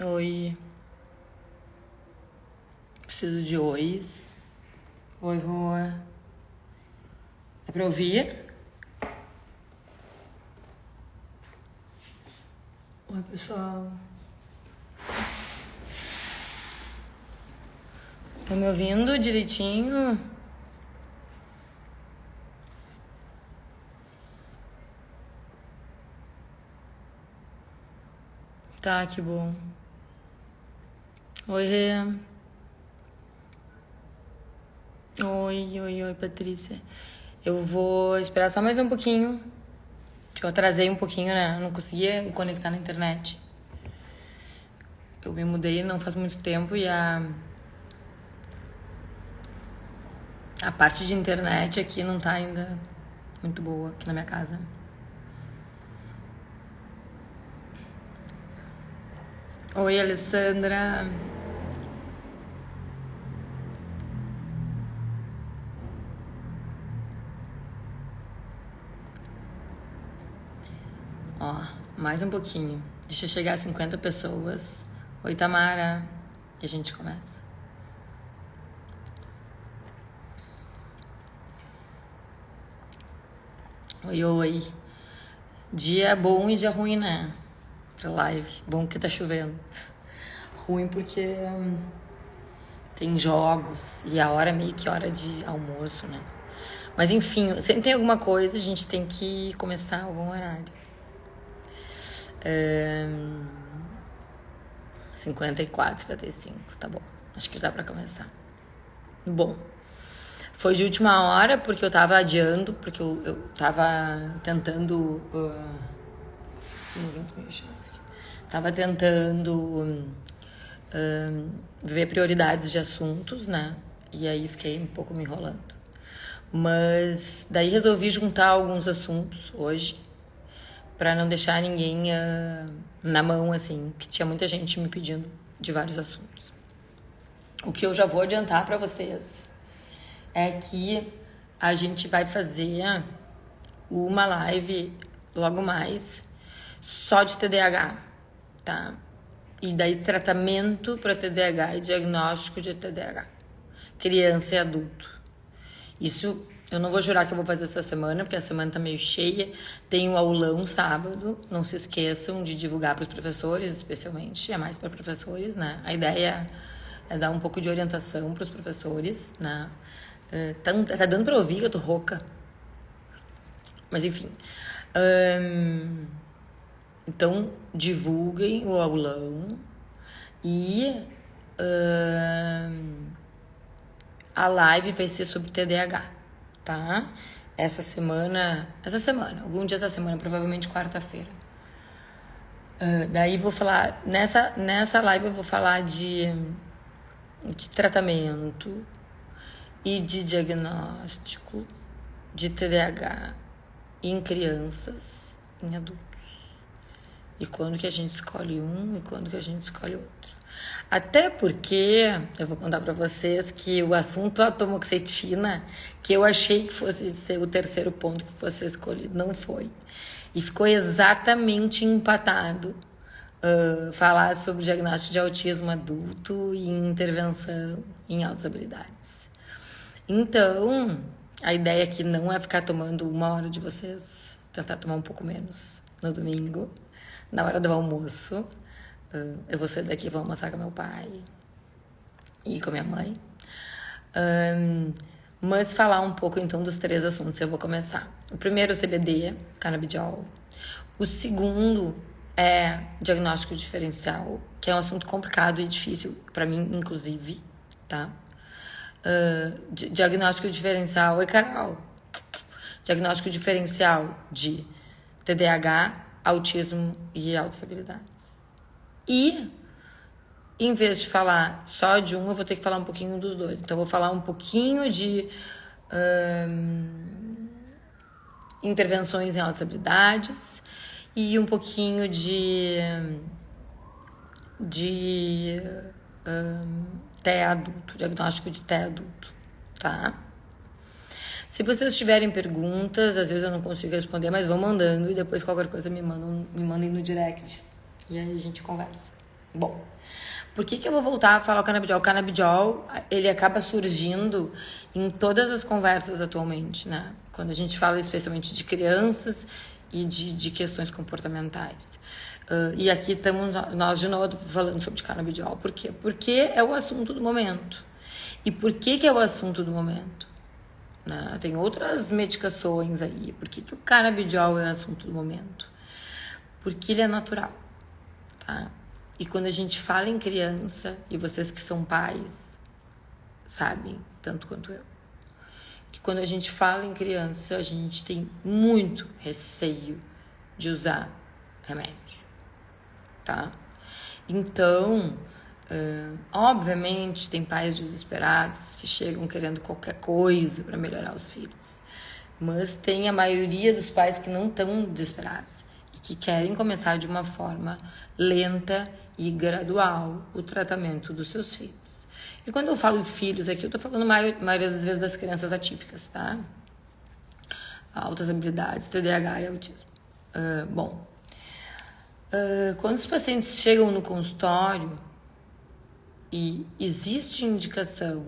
Oi. Preciso de ois. Oi, Rua. É pra ouvir? Oi, pessoal. Estão me ouvindo direitinho? Tá, que bom. Oi, Rê. Oi, Patrícia. Eu vou esperar só mais um pouquinho. Que eu atrasei um pouquinho, né? Eu não conseguia me conectar na internet. Eu me mudei não faz muito tempo e a parte de internet aqui não tá ainda muito boa aqui na minha casa. Oi, Alessandra. Ó, mais um pouquinho. Deixa eu chegar a 50 pessoas. Oi, Tamara. E a gente começa. Oi. Dia bom e dia ruim, né? Pra live. Bom que tá chovendo. Ruim porque tem jogos e a hora é meio que hora de almoço, né? Mas enfim, sempre tem alguma coisa, a gente tem que começar algum horário. 54, 55, tá bom. Acho que dá pra começar. Bom, foi de última hora porque eu tava adiando, porque eu tava tentando. Tava tentando ver prioridades de assuntos, né? E aí fiquei um pouco me enrolando. Mas daí resolvi juntar alguns assuntos hoje pra não deixar ninguém na mão, assim, que tinha muita gente me pedindo de vários assuntos. O que eu já vou adiantar pra vocês é que a gente vai fazer uma live logo mais só de TDAH, tá? E daí tratamento para TDAH e diagnóstico de TDAH, criança e adulto. Isso eu não vou jurar que eu vou fazer essa semana, porque a semana tá meio cheia. Tem o aulão sábado, não se esqueçam de divulgar para os professores, especialmente, é mais para professores, né? A ideia é dar um pouco de orientação para os professores, né? Tá dando pra ouvir que eu tô rouca. Mas enfim. Então, divulguem o aulão e a live vai ser sobre TDAH, tá? Essa semana, algum dia essa semana, provavelmente quarta-feira. Daí vou falar, nessa live eu vou falar de tratamento e de diagnóstico de TDAH em crianças, em adultos. E quando que a gente escolhe um e quando que a gente escolhe outro. Até porque, eu vou contar pra vocês que o assunto atomoxetina, que eu achei que fosse ser o terceiro ponto que fosse escolhido, não foi. E ficou exatamente empatado. Falar sobre diagnóstico de autismo adulto e intervenção em altas habilidades. Então, a ideia aqui não é ficar tomando uma hora de vocês, tentar tomar um pouco menos no domingo, na hora do almoço. Eu vou sair daqui e vou almoçar com meu pai e com a minha mãe. Mas falar um pouco então dos 3 assuntos. Eu vou começar. O primeiro é o CBD, canabidiol. O segundo é diagnóstico diferencial, que é um assunto complicado e difícil para mim, inclusive, tá? Diagnóstico diferencial. Oi, Carol. Diagnóstico diferencial de TDAH, autismo e altas habilidades. E, em vez de falar só de um, eu vou ter que falar um pouquinho dos dois. Então, eu vou falar um pouquinho de intervenções em altas habilidades e um pouquinho de TE adulto, diagnóstico de TE adulto, tá? Se vocês tiverem perguntas, às vezes eu não consigo responder, mas vão mandando e depois qualquer coisa me mandem no direct e aí a gente conversa. Bom, por que eu vou voltar a falar o canabidiol? O canabidiol, ele acaba surgindo em todas as conversas atualmente, né? Quando a gente fala especialmente de crianças e de questões comportamentais. E aqui estamos nós de novo falando sobre canabidiol. Por quê? Porque é o assunto do momento. E por que é o assunto do momento? Né? Tem outras medicações aí. Por que o canabidiol é o assunto do momento? Porque ele é natural, tá? E quando a gente fala em criança, e vocês que são pais sabem, tanto quanto eu, que quando a gente fala em criança, a gente tem muito receio de usar remédio, tá? Então, obviamente, tem pais desesperados que chegam querendo qualquer coisa para melhorar os filhos. Mas tem a maioria dos pais que não estão desesperados e que querem começar de uma forma lenta e gradual o tratamento dos seus filhos. E quando eu falo de filhos aqui, eu tô falando maioria das vezes das crianças atípicas, tá? Altas habilidades, TDAH e autismo. Quando os pacientes chegam no consultório e existe indicação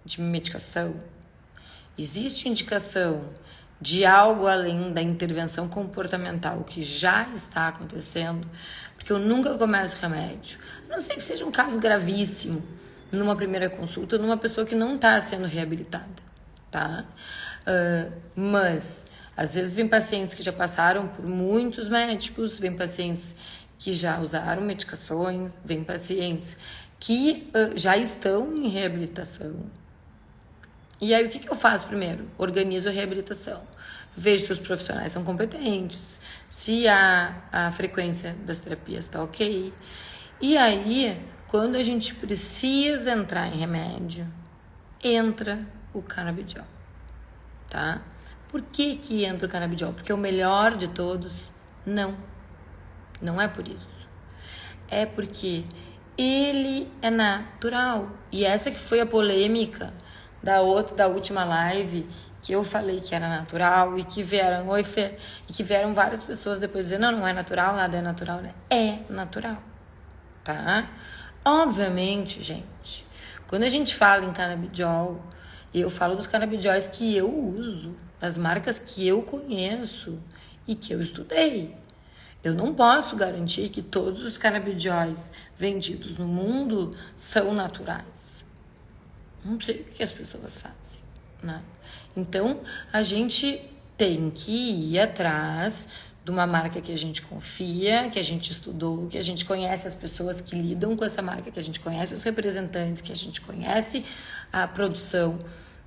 de medicação, existe indicação de algo além da intervenção comportamental que já está acontecendo, porque eu nunca começo remédio, a não ser que seja um caso gravíssimo, numa primeira consulta, numa pessoa que não está sendo reabilitada, tá? Mas, às vezes, vem pacientes que já passaram por muitos médicos, vem pacientes que já usaram medicações, vem pacientes que já estão em reabilitação. E aí, o que eu faço primeiro? Organizo a reabilitação. Vejo se os profissionais são competentes, se a frequência das terapias está ok. E aí, quando a gente precisa entrar em remédio, entra o canabidiol, tá? Por que entra o canabidiol? Porque é o melhor de todos? Não. Não é por isso. É porque ele é natural. E essa que foi a polêmica da última live, que eu falei que era natural e que vieram, e que vieram várias pessoas depois dizendo, não é natural, nada é natural, né? É natural, tá? Obviamente, gente, quando a gente fala em canabidiol, eu falo dos canabidióis que eu uso, das marcas que eu conheço e que eu estudei. Eu não posso garantir que todos os canabidióis vendidos no mundo são naturais. Não sei o que as pessoas fazem, né? Então, a gente tem que ir atrás de uma marca que a gente confia, que a gente estudou, que a gente conhece as pessoas que lidam com essa marca, que a gente conhece os representantes, que a gente conhece a produção.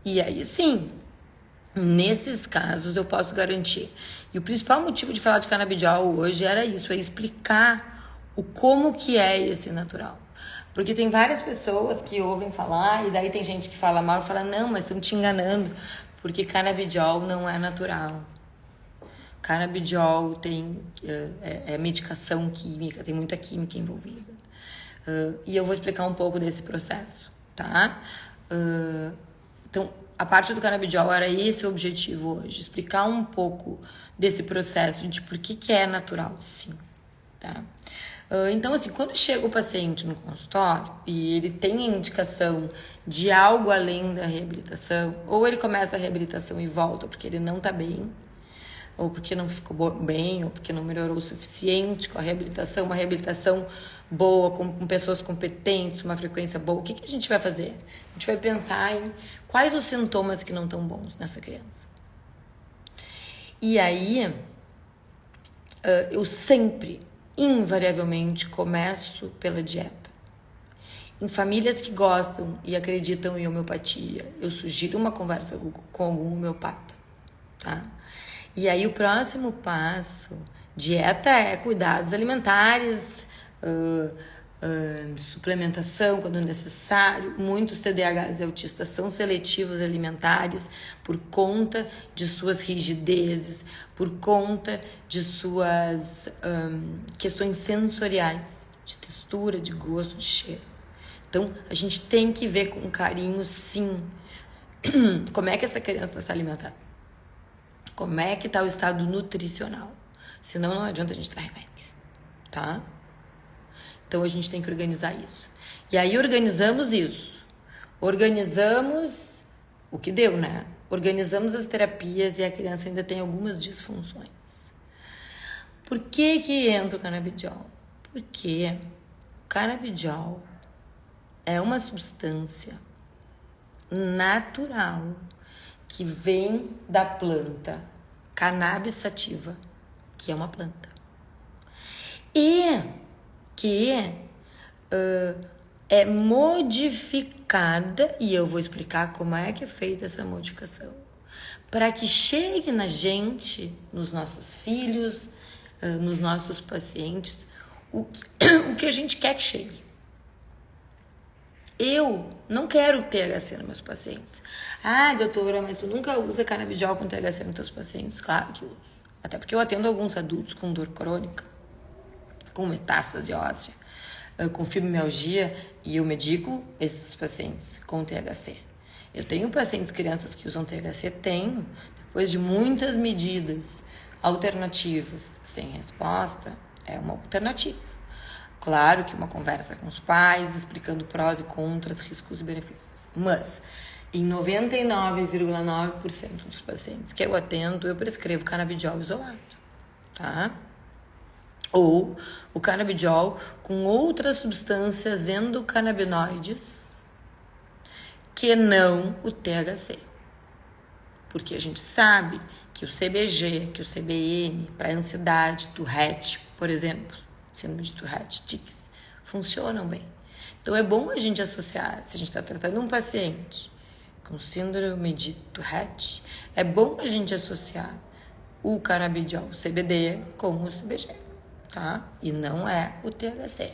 E aí, sim, nesses casos eu posso garantir. E o principal motivo de falar de canabidiol hoje era isso, é explicar o como que é esse natural. Porque tem várias pessoas que ouvem falar, e daí tem gente que fala mal e fala, não, mas estão te enganando, porque canabidiol não é natural. Canabidiol tem medicação química, tem muita química envolvida. E eu vou explicar um pouco desse processo, tá? Então, a parte do canabidiol era esse o objetivo hoje, explicar um pouco desse processo de por que é natural, sim, tá? Então, assim, quando chega o paciente no consultório e ele tem a indicação de algo além da reabilitação, ou ele começa a reabilitação e volta porque ele não tá bem, ou porque não ficou bem, ou porque não melhorou o suficiente com a reabilitação, uma reabilitação boa, com pessoas competentes, uma frequência boa, o que a gente vai fazer? A gente vai pensar em quais os sintomas que não estão bons nessa criança. E aí, eu sempre, invariavelmente, começo pela dieta. Em famílias que gostam e acreditam em homeopatia, eu sugiro uma conversa com algum homeopata, tá? E aí o próximo passo, dieta é cuidados alimentares, suplementação quando necessário. Muitos TDAHs e autistas são seletivos alimentares por conta de suas rigidezes, por conta de suas questões sensoriais, de textura, de gosto, de cheiro. Então, a gente tem que ver com carinho, sim, como é que essa criança está se alimentando. Como é que está o estado nutricional. Senão, não adianta a gente dar remédio, tá? Então a gente tem que organizar isso. E aí organizamos isso. Organizamos o que deu, né? Organizamos as terapias e a criança ainda tem algumas disfunções. Por que entra o canabidiol? Porque o canabidiol é uma substância natural que vem da planta cannabis sativa, que é uma planta, e que é modificada, e eu vou explicar como é que é feita essa modificação, para que chegue na gente, nos nossos filhos, nos nossos pacientes, o que a gente quer que chegue. Eu não quero THC nos meus pacientes. Ah, doutora, mas tu nunca usa canabidiol com THC nos teus pacientes? Claro que uso. Até porque eu atendo alguns adultos com dor crônica, com metástase óssea, com fibromialgia, e eu medico esses pacientes com THC. Eu tenho pacientes, crianças que usam THC? Tenho. Depois de muitas medidas alternativas sem resposta, é uma alternativa. Claro que uma conversa com os pais, explicando prós e contras, riscos e benefícios. Mas, em 99,9% dos pacientes que eu atendo, eu prescrevo canabidiol isolado, tá? Ou o canabidiol com outras substâncias endocannabinoides que não o THC. Porque a gente sabe que o CBG, que o CBN, para ansiedade, Tourette, por exemplo, síndrome de Tourette, tics, funcionam bem. Então é bom a gente associar, se a gente está tratando um paciente com síndrome de Tourette, é bom a gente associar o canabidiol CBD com o CBG, tá? E não é o THC.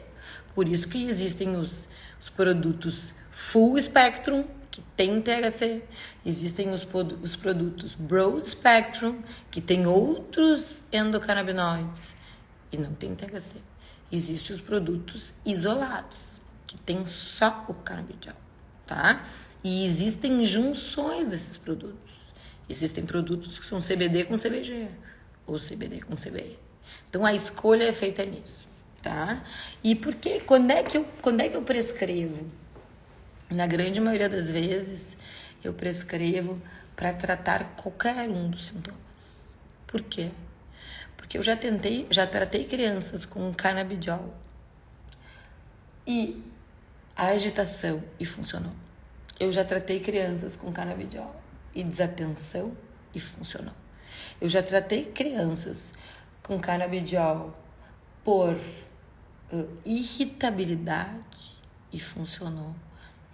Por isso que existem os produtos full spectrum, que tem THC, existem os produtos broad spectrum, que tem outros endocannabinoides e não tem THC. Existem os produtos isolados, que tem só o canabidiol, tá? E existem junções desses produtos. Existem produtos que são CBD com CBG, ou CBD com CBN. Então, a escolha é feita nisso, tá? E por quê? Quando é que eu prescrevo? Na grande maioria das vezes, eu prescrevo para tratar qualquer um dos sintomas. Por quê? Porque eu já tratei crianças com canabidiol e a agitação e funcionou. Eu já tratei crianças com canabidiol e desatenção e funcionou. Eu já tratei crianças com canabidiol por irritabilidade e funcionou.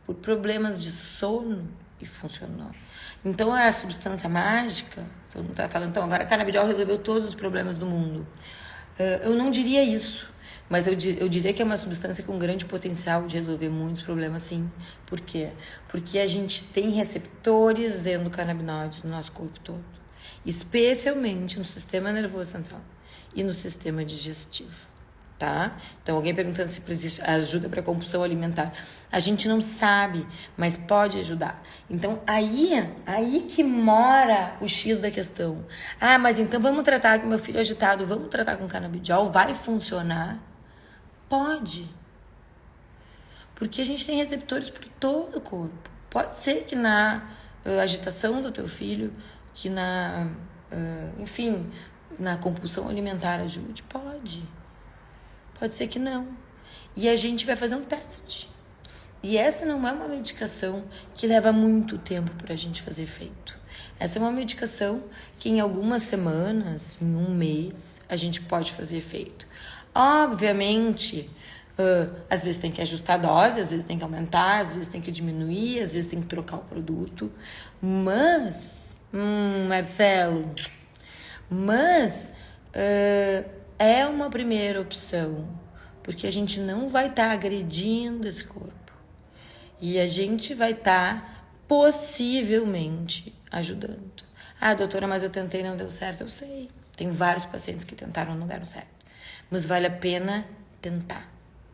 Por problemas de sono e funcionou. Então, é a substância mágica, todo mundo está falando, então agora a canabidiol resolveu todos os problemas do mundo. Eu não diria isso, mas eu diria que é uma substância com grande potencial de resolver muitos problemas, sim. Por quê? Porque a gente tem receptores endocannabinoides no nosso corpo todo, especialmente no sistema nervoso central e no sistema digestivo. Tá? Então, alguém perguntando se existe ajuda para compulsão alimentar. A gente não sabe, mas pode ajudar. Então, aí que mora o X da questão. Ah, mas então vamos tratar com meu filho agitado, vamos tratar com canabidiol, vai funcionar? Pode. Porque a gente tem receptores por todo o corpo. Pode ser que na agitação do teu filho, que enfim, na compulsão alimentar ajude. Pode ser que não. E a gente vai fazer um teste. E essa não é uma medicação que leva muito tempo para a gente fazer efeito. Essa é uma medicação que em algumas semanas, em um mês, a gente pode fazer efeito. Obviamente, às vezes tem que ajustar a dose, às vezes tem que aumentar, às vezes tem que diminuir, às vezes tem que trocar o produto. Mas, Marcelo, é uma primeira opção, porque a gente não vai estar agredindo esse corpo. E a gente vai estar, possivelmente, ajudando. Ah, doutora, mas eu tentei e não deu certo. Eu sei. Tem vários pacientes que tentaram e não deram certo. Mas vale a pena tentar,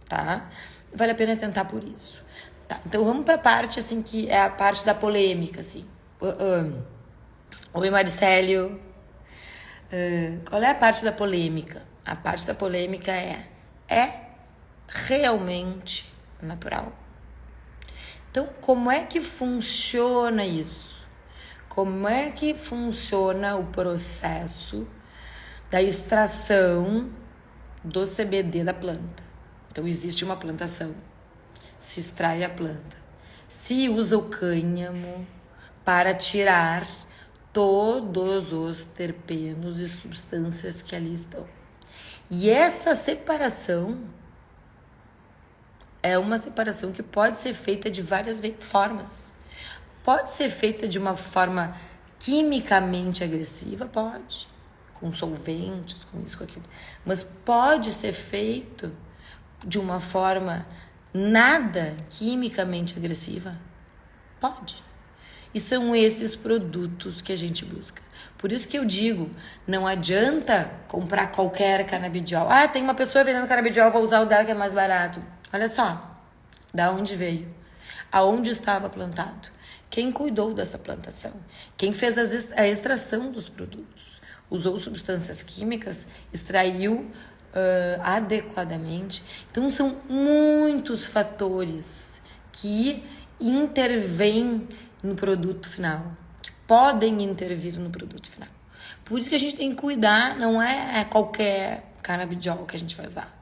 tá? Vale a pena tentar por isso. Tá, então vamos para a parte, assim, que é a parte da polêmica, assim. Oi, Marcelo. Qual é a parte da polêmica? A parte da polêmica é realmente natural. Então, como é que funciona isso? Como é que funciona o processo da extração do CBD da planta? Então, existe uma plantação, se extrai a planta, se usa o cânhamo para tirar todos os terpenos e substâncias que ali estão. E essa separação é uma separação que pode ser feita de várias formas. Pode ser feita de uma forma quimicamente agressiva, pode, com solventes, com isso, com aquilo. Mas pode ser feito de uma forma nada quimicamente agressiva? Pode. E são esses produtos que a gente busca. Por isso que eu digo, não adianta comprar qualquer canabidiol. Ah, tem uma pessoa vendendo canabidiol, vou usar o dela que é mais barato. Olha só, da onde veio? Aonde estava plantado? Quem cuidou dessa plantação? Quem fez a extração dos produtos? Usou substâncias químicas? Extraiu adequadamente? Então, são muitos fatores que intervêm no produto final, que podem intervir no produto final. Por isso que a gente tem que cuidar, não é qualquer canabidiol que a gente vai usar.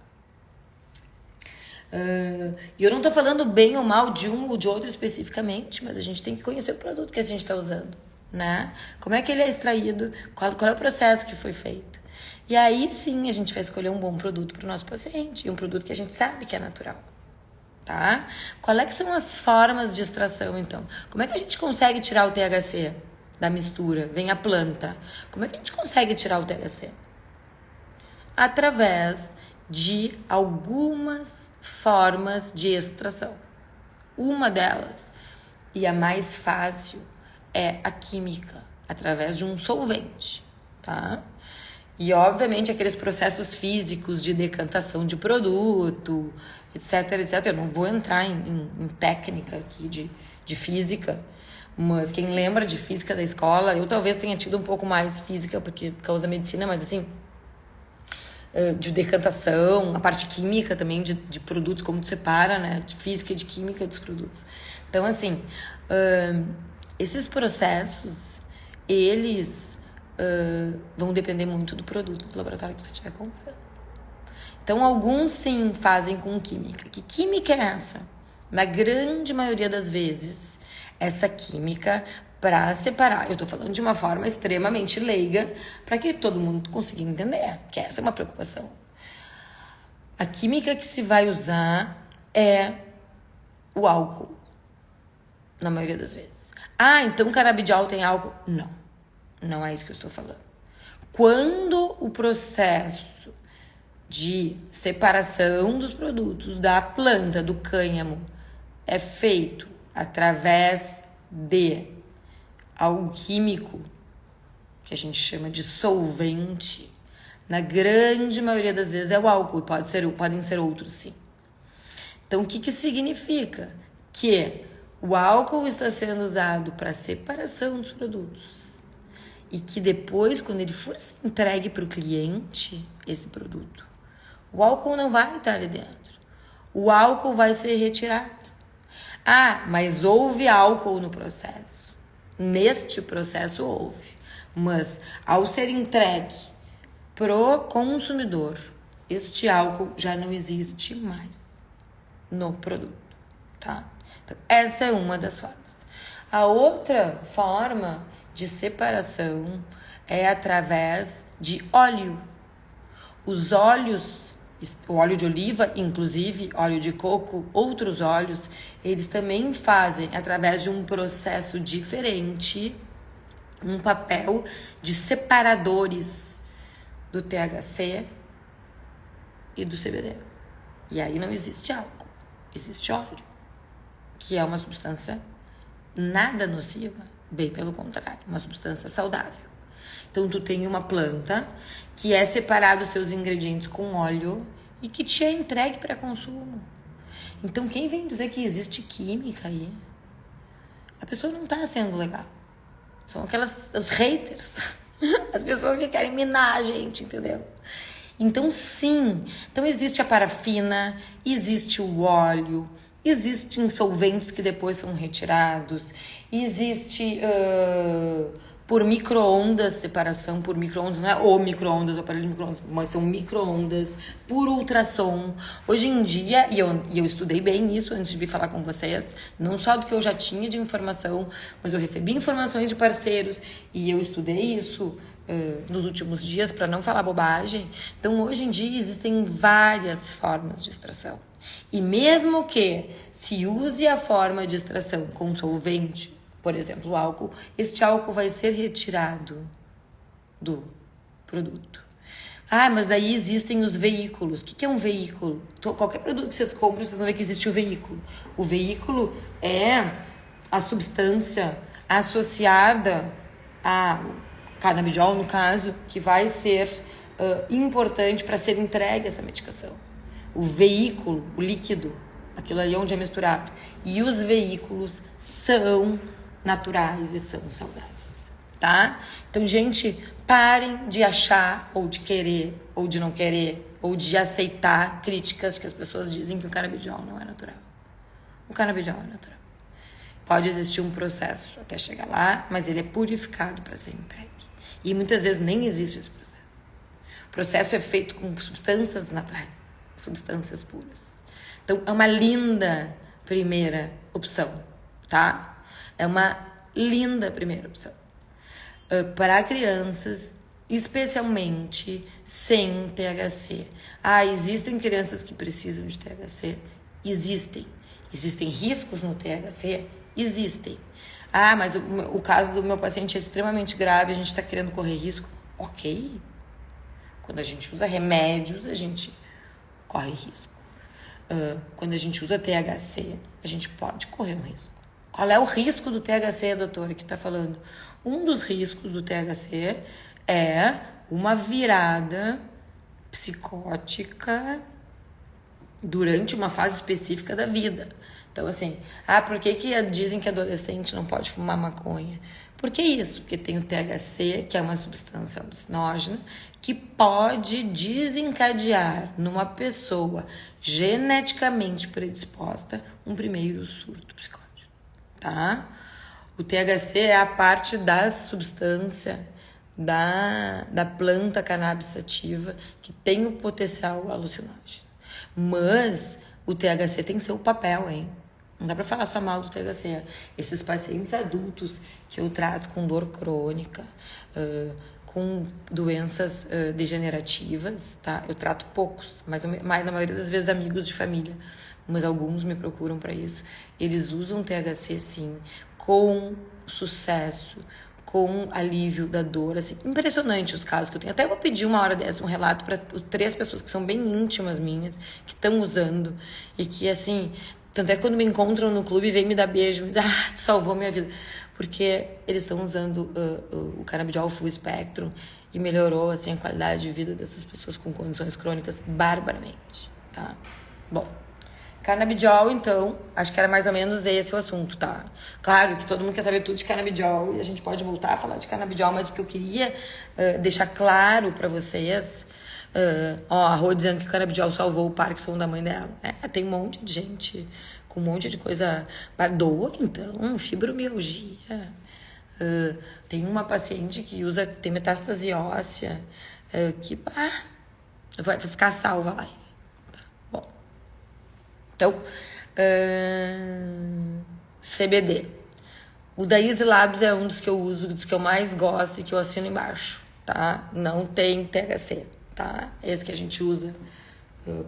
E eu não tô falando bem ou mal de um ou de outro especificamente, mas a gente tem que conhecer o produto que a gente está usando, né? Como é que ele é extraído, qual é o processo que foi feito. E aí sim a gente vai escolher um bom produto para o nosso paciente, e um produto que a gente sabe que é natural. Tá? Qual é que são as formas de extração, então? Como é que a gente consegue tirar o THC da mistura? Vem a planta. Como é que a gente consegue tirar o THC? Através de algumas formas de extração. Uma delas, e a mais fácil, é a química, através de um solvente, tá? E, obviamente, aqueles processos físicos de decantação de produto, etc, etc. Eu não vou entrar em técnica aqui de física, mas quem lembra de física da escola, eu talvez tenha tido um pouco mais física por causa da medicina, mas assim, de decantação, a parte química também de produtos, como tu separa, né, de física e de química dos produtos. Então, assim, esses processos, eles vão depender muito do produto do laboratório que tu estiver comprando. Então, alguns sim fazem com química. Que química é essa? Na grande maioria das vezes, essa química para separar. Eu tô falando de uma forma extremamente leiga para que todo mundo consiga entender, que essa é uma preocupação. A química que se vai usar é o álcool, na maioria das vezes. Ah, então canabidiol tem álcool? Não, não é isso que eu estou falando. Quando o processo de separação dos produtos da planta, do cânhamo, é feito através de algo químico, que a gente chama de solvente, na grande maioria das vezes é o álcool, e podem ser outros sim. Então, o que significa? Que o álcool está sendo usado para separação dos produtos e que depois, quando ele for entregue para o cliente, esse produto, o álcool não vai estar ali dentro. O álcool vai ser retirado. Ah, mas houve álcool no processo. Neste processo houve. Mas ao ser entregue pro consumidor, este álcool já não existe mais no produto, tá? Então, essa é uma das formas. A outra forma de separação é através de óleo. Os óleos, o óleo de oliva, inclusive óleo de coco, outros óleos, eles também fazem, através de um processo diferente, um papel de separadores do THC e do CBD. E aí não existe álcool, existe óleo, que é uma substância nada nociva, bem pelo contrário, uma substância saudável. Então, tu tem uma planta que é separado os seus ingredientes com óleo e que te é entregue para consumo. Então, quem vem dizer que existe química aí, a pessoa não tá sendo legal. São os haters, as pessoas que querem minar a gente, entendeu? Então, sim, então existe a parafina, existe o óleo, existem solventes que depois são retirados, existe por micro-ondas, separação por micro-ondas, não é o micro-ondas, o aparelho de micro-ondas, mas são micro-ondas, por ultrassom. Hoje em dia, e eu estudei bem isso antes de vir falar com vocês, não só do que eu já tinha de informação, mas eu recebi informações de parceiros e eu estudei isso nos últimos dias para não falar bobagem. Então, hoje em dia, existem várias formas de extração. E mesmo que se use a forma de extração com solvente, por exemplo, o álcool, este álcool vai ser retirado do produto. Ah, mas daí existem os veículos. O que é um veículo? Qualquer produto que vocês compram, vocês vão ver que existe o veículo. O veículo é a substância associada a canabidiol, no caso, que vai ser importante para ser entregue essa medicação. O veículo, o líquido, aquilo ali onde é misturado. E os veículos são naturais e são saudáveis, tá? Então, gente, parem de achar, ou de querer, ou de não querer, ou de aceitar críticas que as pessoas dizem que o canabidiol não é natural. O canabidiol é natural. Pode existir um processo até chegar lá, mas ele é purificado para ser entregue. E muitas vezes nem existe esse processo. O processo é feito com substâncias naturais, substâncias puras. Então, é uma linda primeira opção, tá? É uma linda primeira opção. Para crianças, especialmente sem THC. Ah, existem crianças que precisam de THC? Existem. Existem riscos no THC? Existem. Ah, mas o caso do meu paciente é extremamente grave, a gente está querendo correr risco. Ok. Quando a gente usa remédios, a gente corre risco. Quando a gente usa THC, a gente pode correr um risco. Qual é o risco do THC, doutora, que está falando? Um dos riscos do THC é uma virada psicótica durante uma fase específica da vida. Então, assim, por que dizem que adolescente não pode fumar maconha? Por que isso? Porque tem o THC, que é uma substância alucinógena, que pode desencadear numa pessoa geneticamente predisposta um primeiro surto psicótico. Tá? O THC é a parte da substância da planta cannabis sativa que tem o potencial alucinógeno. Mas o THC tem seu papel, hein? Não dá pra falar só mal do THC. Esses pacientes adultos que eu trato com dor crônica, com doenças degenerativas, tá? Eu trato poucos, mas na maioria das vezes amigos de família, mas alguns me procuram para isso. Eles usam THC, sim, com sucesso, com alívio da dor, assim, impressionante os casos que eu tenho. Até vou pedir uma hora dessa um relato para 3 pessoas que são bem íntimas minhas, que estão usando e que, assim, tanto é que quando me encontram no clube, vem me dar beijo, me diz, tu salvou minha vida, porque eles estão usando o canabidiol full spectrum e melhorou, assim, a qualidade de vida dessas pessoas com condições crônicas barbaramente, tá? Bom, canabidiol, então, acho que era mais ou menos esse o assunto, tá? Claro que todo mundo quer saber tudo de canabidiol e a gente pode voltar a falar de canabidiol, mas o que eu queria deixar claro pra vocês, a Rô dizendo que o canabidiol salvou o Parkinson da mãe dela. Tem um monte de gente com um monte de coisa, dor, então, fibromialgia. Tem uma paciente que tem metástase óssea, que vai ficar salva lá. Então, CBD. O da Easy Labs é um dos que eu uso, dos que eu mais gosto e que eu assino embaixo, tá? Não tem THC, tá? Esse que a gente usa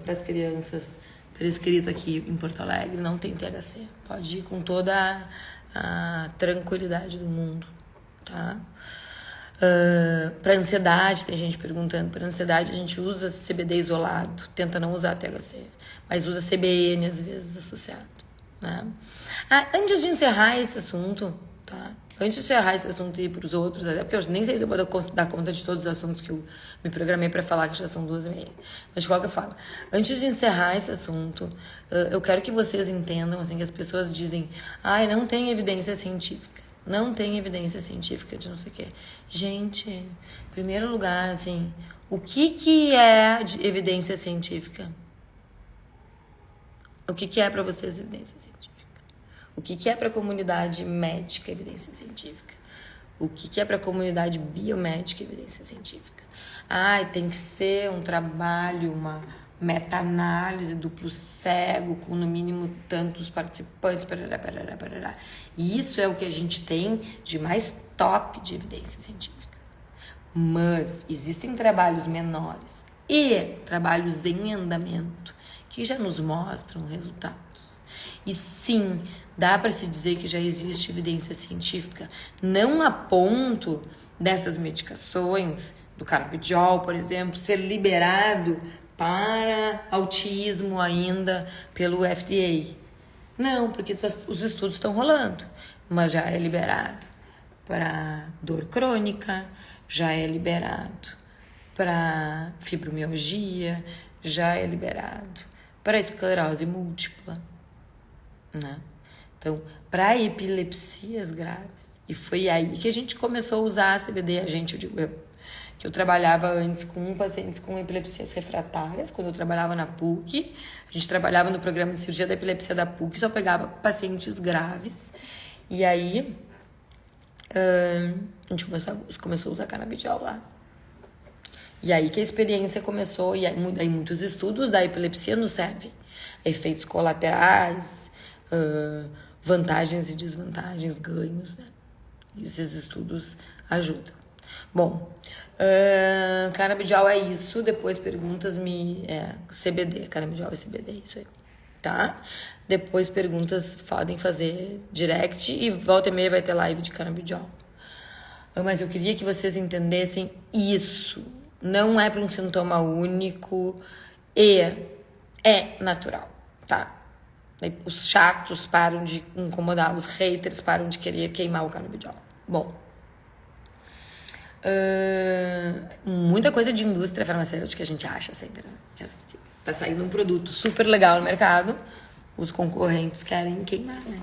para as crianças, prescrito aqui em Porto Alegre, não tem THC. Pode ir com toda a tranquilidade do mundo, tá? Para ansiedade, tem gente perguntando, para ansiedade a gente usa CBD isolado, tenta não usar THC, mas usa CBN às vezes associado, né? Antes de encerrar esse assunto, tá? Antes de encerrar esse assunto e ir para os outros, até porque eu nem sei se eu vou dar conta de todos os assuntos que eu me programei para falar, que já são 2h30. Mas de qualquer forma, antes de encerrar esse assunto, eu quero que vocês entendam, assim, que as pessoas dizem, não tem evidência científica. Não tem evidência científica de não sei o quê. Gente, em primeiro lugar, assim, O que é de evidência científica? O que é para vocês evidência científica? O que é para a comunidade médica evidência científica? O que é para a comunidade biomédica evidência científica? Tem que ser um trabalho, uma meta-análise duplo cego, com no mínimo tantos participantes, parará. E isso é o que a gente tem de mais top de evidência científica. Mas existem trabalhos menores e trabalhos em andamento que já nos mostram resultados. E sim, dá para se dizer que já existe evidência científica, não a ponto dessas medicações, do canabidiol, por exemplo, ser liberado para autismo ainda pelo FDA. Não, porque os estudos estão rolando, mas já é liberado para dor crônica, já é liberado para fibromialgia, já é liberado para esclerose múltipla, né? Então, para epilepsias graves. E foi aí que a gente começou a usar a CBD, que eu trabalhava antes com pacientes com epilepsias refratárias, quando eu trabalhava na PUC. A gente trabalhava no programa de cirurgia da epilepsia da PUC, só pegava pacientes graves. E aí, a gente começou a usar canabidiol lá. E aí que a experiência começou, e aí muitos estudos da epilepsia nos servem. Efeitos colaterais, vantagens e desvantagens, ganhos, né? E esses estudos ajudam. Bom, canabidiol é isso. Depois CBD, canabidiol e CBD, isso aí, tá? Depois perguntas podem fazer direct e volta e meia vai ter live de canabidiol. Mas eu queria que vocês entendessem isso. Não é para um sintoma único e é natural, tá? Os chatos param de incomodar, os haters param de querer queimar o canabidiol. Bom, muita coisa de indústria farmacêutica a gente acha sempre, né? Que tá saindo um produto super legal no mercado, os concorrentes querem queimar, né?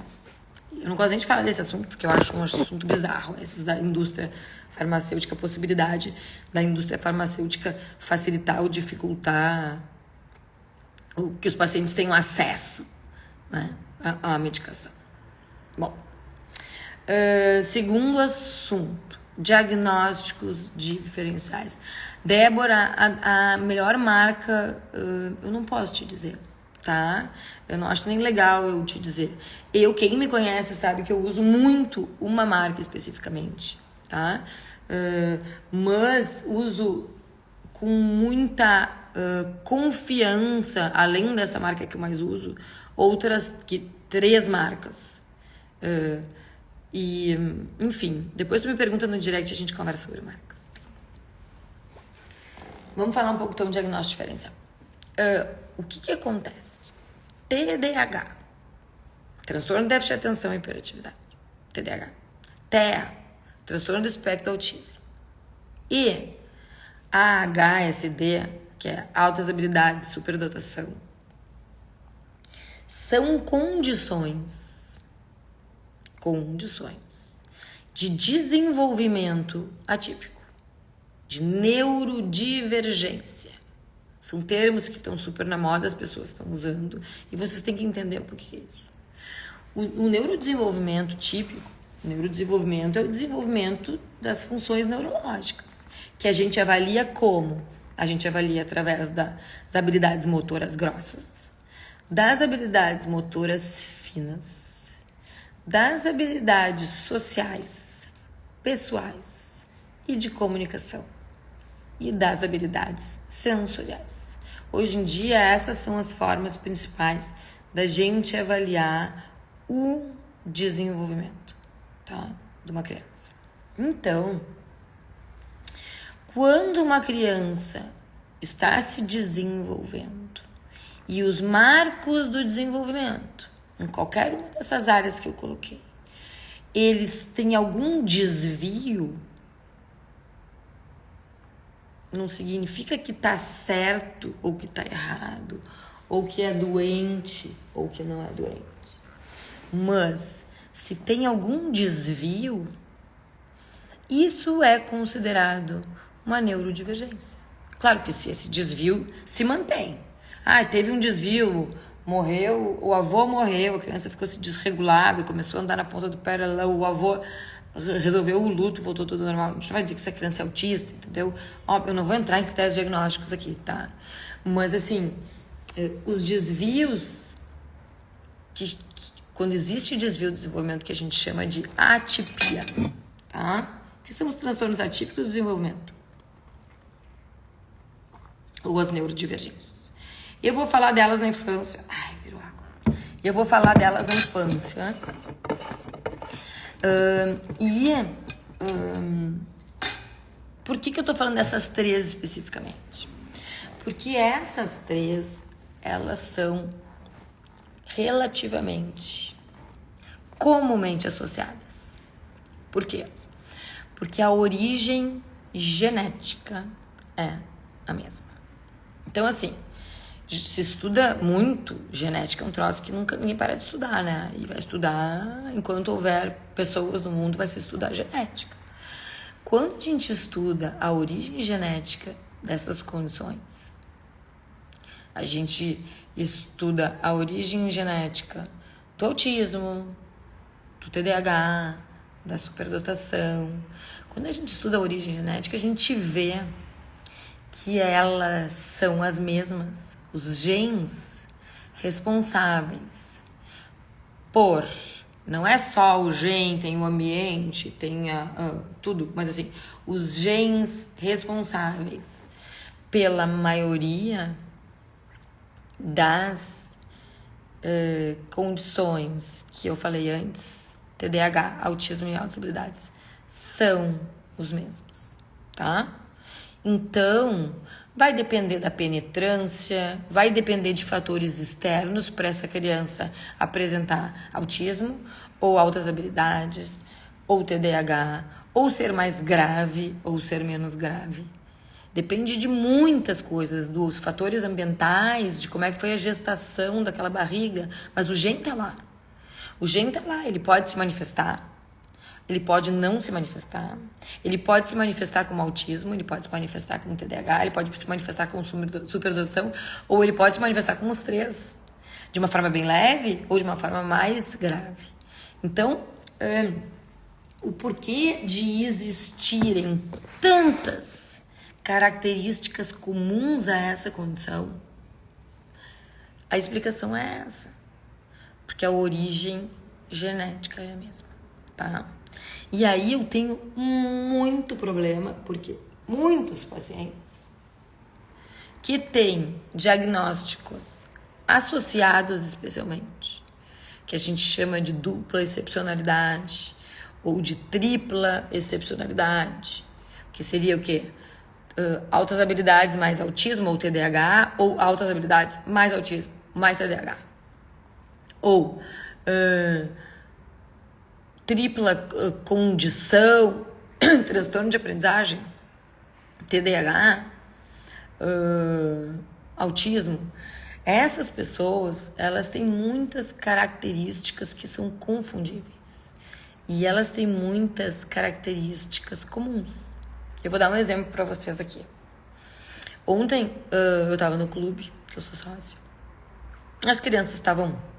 Eu não gosto nem de falar desse assunto, porque eu acho um assunto bizarro, esses da indústria farmacêutica, a possibilidade da indústria farmacêutica facilitar ou dificultar que os pacientes tenham acesso, né, à medicação. Bom, segundo assunto, diagnósticos diferenciais. Débora, a melhor marca, eu não posso te dizer, tá? Eu não acho nem legal eu te dizer. Quem me conhece sabe que eu uso muito uma marca especificamente, tá? Mas uso com muita confiança, além dessa marca que eu mais uso, outras 3 marcas. Enfim, depois tu me pergunta no direct e a gente conversa sobre marcas. Vamos falar um pouco então de diagnóstico diferencial. O que acontece? TDAH, transtorno de déficit de atenção e hiperatividade. TDAH. TEA, transtorno do espectro autismo. E AHSD, que é altas habilidades, superdotação, são condições de desenvolvimento atípico, de neurodivergência. São termos que estão super na moda, as pessoas estão usando, e vocês têm que entender o que é isso. O neurodesenvolvimento típico, o neurodesenvolvimento é o desenvolvimento das funções neurológicas, que a gente avalia como? A gente avalia através das habilidades motoras grossas, das habilidades motoras finas, das habilidades sociais, pessoais e de comunicação, e das habilidades sensoriais. Hoje em dia, essas são as formas principais da gente avaliar o desenvolvimento, tá? De uma criança. Então, quando uma criança está se desenvolvendo e os marcos do desenvolvimento, em qualquer uma dessas áreas que eu coloquei, eles têm algum desvio, não significa que tá certo ou que tá errado, ou que é doente ou que não é doente. Mas, se tem algum desvio, isso é considerado uma neurodivergência. Claro que se esse desvio se mantém. Teve um desvio, morreu, o avô morreu, a criança ficou se desregulada, começou a andar na ponta do pé, o avô resolveu o luto, voltou tudo normal. A gente não vai dizer que essa criança é autista, entendeu? Óbvio, eu não vou entrar em critérios diagnósticos aqui, tá? Mas, assim, os desvios, quando existe desvio do desenvolvimento, que a gente chama de atipia, tá? Que são os transtornos atípicos do desenvolvimento. Ou as neurodivergências. Eu vou falar delas na infância. Virou água. Eu vou falar delas na infância. Por que eu tô falando dessas 3 especificamente? Porque essas 3, elas são relativamente comumente associadas. Por quê? Porque a origem genética é a mesma. Então, assim, se estuda muito genética, é um troço que nunca ninguém para de estudar, né? E vai estudar, enquanto houver pessoas no mundo, vai se estudar genética. Quando a gente estuda a origem genética dessas condições, a gente estuda a origem genética do autismo, do TDAH, da superdotação. Quando a gente estuda a origem genética, a gente vê que elas são as mesmas, os genes responsáveis por, não é só o gene, tem o ambiente, tem tudo, mas assim, os genes responsáveis pela maioria das condições que eu falei antes, TDAH, autismo e outras habilidades, são os mesmos, tá? Então, vai depender da penetrância, vai depender de fatores externos para essa criança apresentar autismo, ou altas habilidades, ou TDAH, ou ser mais grave, ou ser menos grave. Depende de muitas coisas, dos fatores ambientais, de como é que foi a gestação daquela barriga, mas o gene tá lá. O gene tá lá, ele pode se manifestar, ele pode não se manifestar, ele pode se manifestar como autismo, ele pode se manifestar como TDAH, ele pode se manifestar com superdotação, ou ele pode se manifestar com os 3, de uma forma bem leve ou de uma forma mais grave. Então, o porquê de existirem tantas características comuns a essa condição, a explicação é essa. Porque a origem genética é a mesma, tá? E aí eu tenho muito problema, porque muitos pacientes que têm diagnósticos associados especialmente, que a gente chama de dupla excepcionalidade ou de tripla excepcionalidade, que seria o quê? Altas habilidades mais autismo ou TDAH, ou altas habilidades mais autismo mais TDAH. Ou tripla condição, transtorno de aprendizagem, TDAH, autismo. Essas pessoas, elas têm muitas características que são confundíveis. E elas têm muitas características comuns. Eu vou dar um exemplo para vocês aqui. Ontem, eu estava no clube, que eu sou sócia. As crianças estavam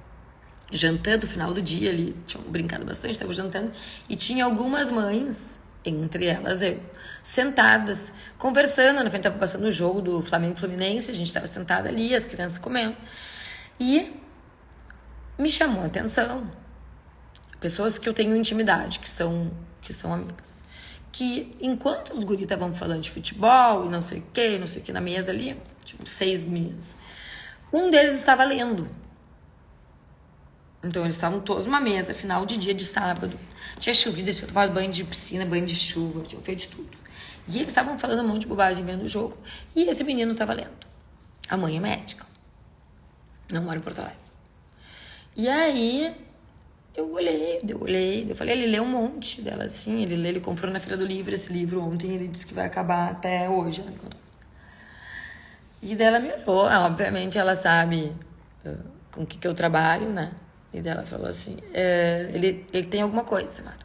jantando no final do dia ali, tinham brincado bastante, estavam jantando, e tinha algumas mães, entre elas eu, sentadas, conversando. Na frente estava passando o jogo do Flamengo e Fluminense, a gente estava sentada ali, as crianças comendo. E me chamou a atenção pessoas que eu tenho intimidade, que são amigas, que enquanto os guris estavam falando de futebol e não sei o que na mesa ali, tipo 6 meninos, um deles estava lendo. Então eles estavam todos numa mesa, final de dia de sábado, tinha chovido, eles tinham tomado banho de piscina, banho de chuva, tinham feito de tudo. E eles estavam falando um monte de bobagem vendo o jogo, e esse menino estava lendo. A mãe é médica, não mora em Porto Alegre. E aí eu olhei, eu falei, ele lê um monte dela, assim, ele comprou na Feira do Livro esse livro ontem, ele disse que vai acabar até hoje, ela me contou. E dela me olhou, obviamente ela sabe com o que eu trabalho, né? E dela falou assim, ele tem alguma coisa, Marta.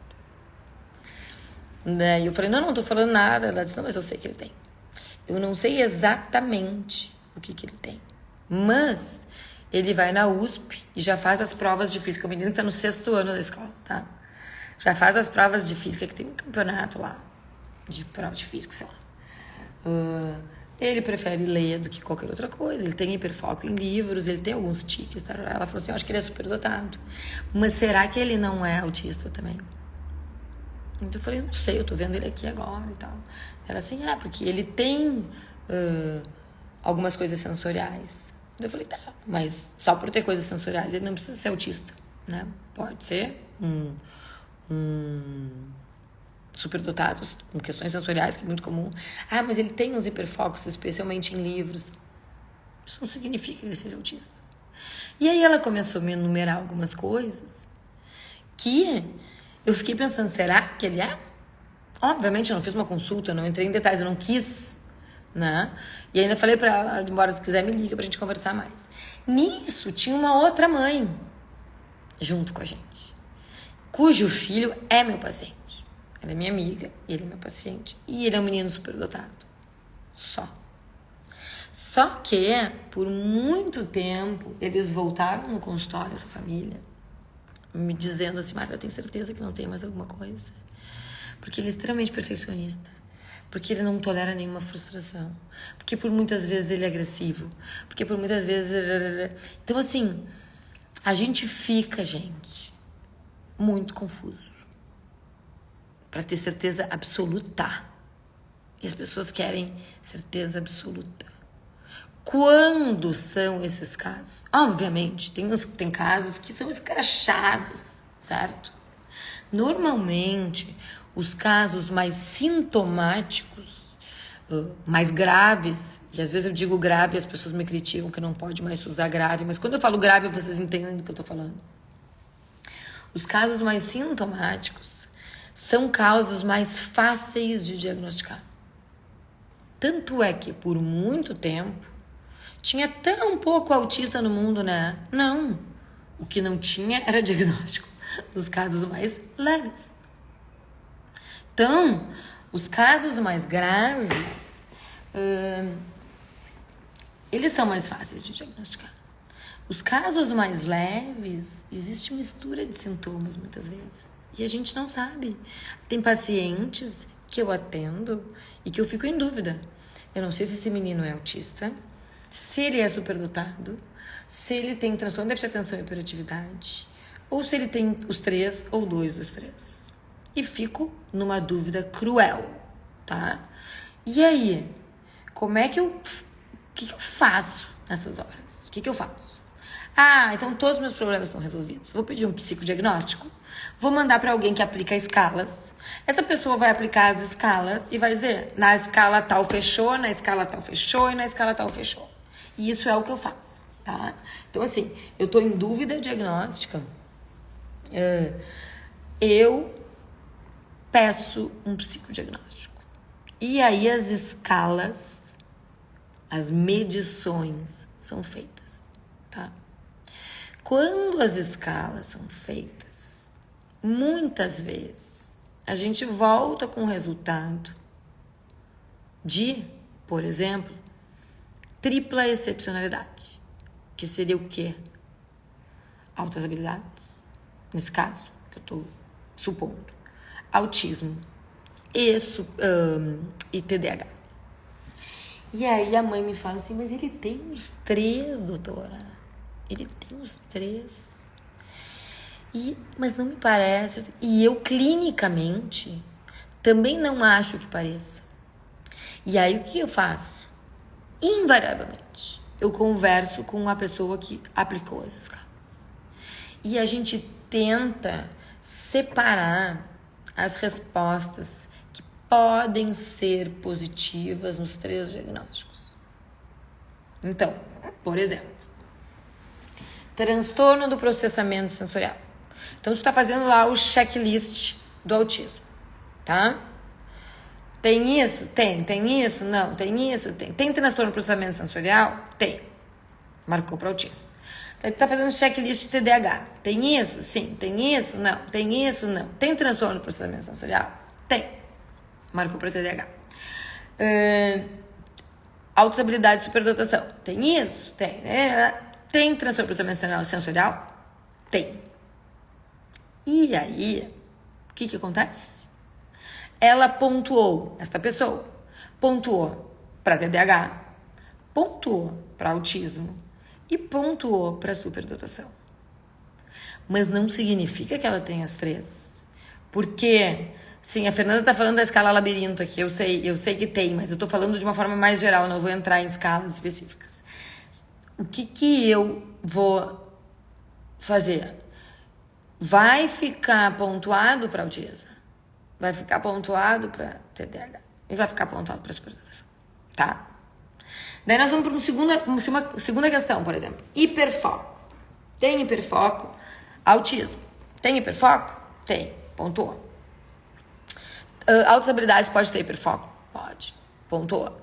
Daí eu falei, não tô falando nada. Ela disse, não, mas eu sei que ele tem. Eu não sei exatamente o que ele tem. Mas ele vai na USP e já faz as provas de física. O menino tá no 6º ano da escola, tá? Já faz as provas de física, que tem um campeonato lá de prova de física, sei lá. Ele prefere ler do que qualquer outra coisa. Ele tem hiperfoco em livros, ele tem alguns tiques. Tá? Ela falou assim, eu acho que ele é superdotado. Mas será que ele não é autista também? Então eu falei, não sei, eu tô vendo ele aqui agora e tal. Ela assim, porque ele tem algumas coisas sensoriais. Eu falei, tá, mas só por ter coisas sensoriais ele não precisa ser autista, né? Pode ser um superdotado com questões sensoriais, que é muito comum. Mas ele tem uns hiperfocos, especialmente em livros. Isso não significa que ele seja autista. E aí ela começou a me enumerar algumas coisas que eu fiquei pensando, será que ele é? Obviamente eu não fiz uma consulta, eu não entrei em detalhes, eu não quis, né? E ainda falei pra ela, embora se quiser me liga pra gente conversar mais. Nisso tinha uma outra mãe junto com a gente, cujo filho é meu paciente. Ela é minha amiga, ele é meu paciente. E ele é um menino superdotado. Só que, por muito tempo, eles voltaram no consultório, essa família, me dizendo assim, Marta, eu tenho certeza que não tem mais alguma coisa. Porque ele é extremamente perfeccionista. Porque ele não tolera nenhuma frustração. Porque por muitas vezes ele é agressivo. Porque por muitas vezes... Então, assim, a gente fica, gente, muito confuso. Para ter certeza absoluta. E as pessoas querem certeza absoluta. Quando são esses casos? Obviamente, tem casos que são escrachados, certo? Normalmente, os casos mais sintomáticos, mais graves, e às vezes eu digo grave e as pessoas me criticam que não pode mais usar grave, mas quando eu falo grave, vocês entendem do que eu tô falando. Os casos mais sintomáticos são casos mais fáceis de diagnosticar. Tanto é que, por muito tempo, tinha tão pouco autista no mundo, né? Não. O que não tinha era diagnóstico dos casos mais leves. Então, os casos mais graves, eles são mais fáceis de diagnosticar. Os casos mais leves, existe mistura de sintomas muitas vezes. E a gente não sabe. Tem pacientes que eu atendo e que eu fico em dúvida. Eu não sei se esse menino é autista, se ele é superdotado, se ele tem transtorno de déficit de atenção e hiperatividade, ou se ele tem os 3 ou 2 dos 3. E fico numa dúvida cruel, tá? E aí, como é que o que eu faço nessas horas? O que eu faço? Então todos os meus problemas estão resolvidos. Vou pedir um psicodiagnóstico. Vou mandar para alguém que aplica escalas. Essa pessoa vai aplicar as escalas e vai dizer, na escala tal fechou, na escala tal fechou e na escala tal fechou. E isso é o que eu faço, tá? Então, assim, eu tô em dúvida diagnóstica. Eu peço um psicodiagnóstico. E aí as escalas, as medições são feitas, tá? Quando as escalas são feitas, muitas vezes a gente volta com o resultado de, por exemplo, tripla excepcionalidade, que seria o quê? Altas habilidades, nesse caso, que eu estou supondo, autismo e TDAH. E aí a mãe me fala assim, mas ele tem uns 3, doutora. Ele tem os 3. Mas não me parece. E eu, clinicamente, também não acho que pareça. E aí, o que eu faço? Invariavelmente, eu converso com a pessoa que aplicou as escalas. E a gente tenta separar as respostas que podem ser positivas nos 3 diagnósticos. Então, por exemplo, transtorno do processamento sensorial. Então, tu tá fazendo lá o checklist do autismo, tá? Tem isso? Tem. Tem isso? Não. Tem isso? Tem. Tem transtorno do processamento sensorial? Tem. Marcou para autismo. Então, tu tá fazendo checklist de TDAH. Tem isso? Sim. Tem isso? Não. Tem isso? Não. Tem transtorno do processamento sensorial? Tem. Marcou para TDAH. Autossabilidade e superdotação. Tem isso? Tem, né? Tem transtorno do processamento sensorial? Tem. E aí, o que acontece? Ela pontuou, esta pessoa pontuou para TDAH, pontuou para autismo e pontuou para superdotação. Mas não significa que ela tenha as três. Porque, sim, a Fernanda tá falando da escala labirinto aqui, eu sei que tem, mas eu tô falando de uma forma mais geral, não vou entrar em escalas específicas. O que eu vou fazer? Vai ficar pontuado para autismo, vai ficar pontuado para TDAH e vai ficar pontuado para superdotação, tá? Daí nós vamos para uma segunda questão, por exemplo. Hiperfoco. Tem hiperfoco? Autismo. Tem hiperfoco? Tem. Pontuou. Autossabilidade pode ter hiperfoco? Pode. Pontuou.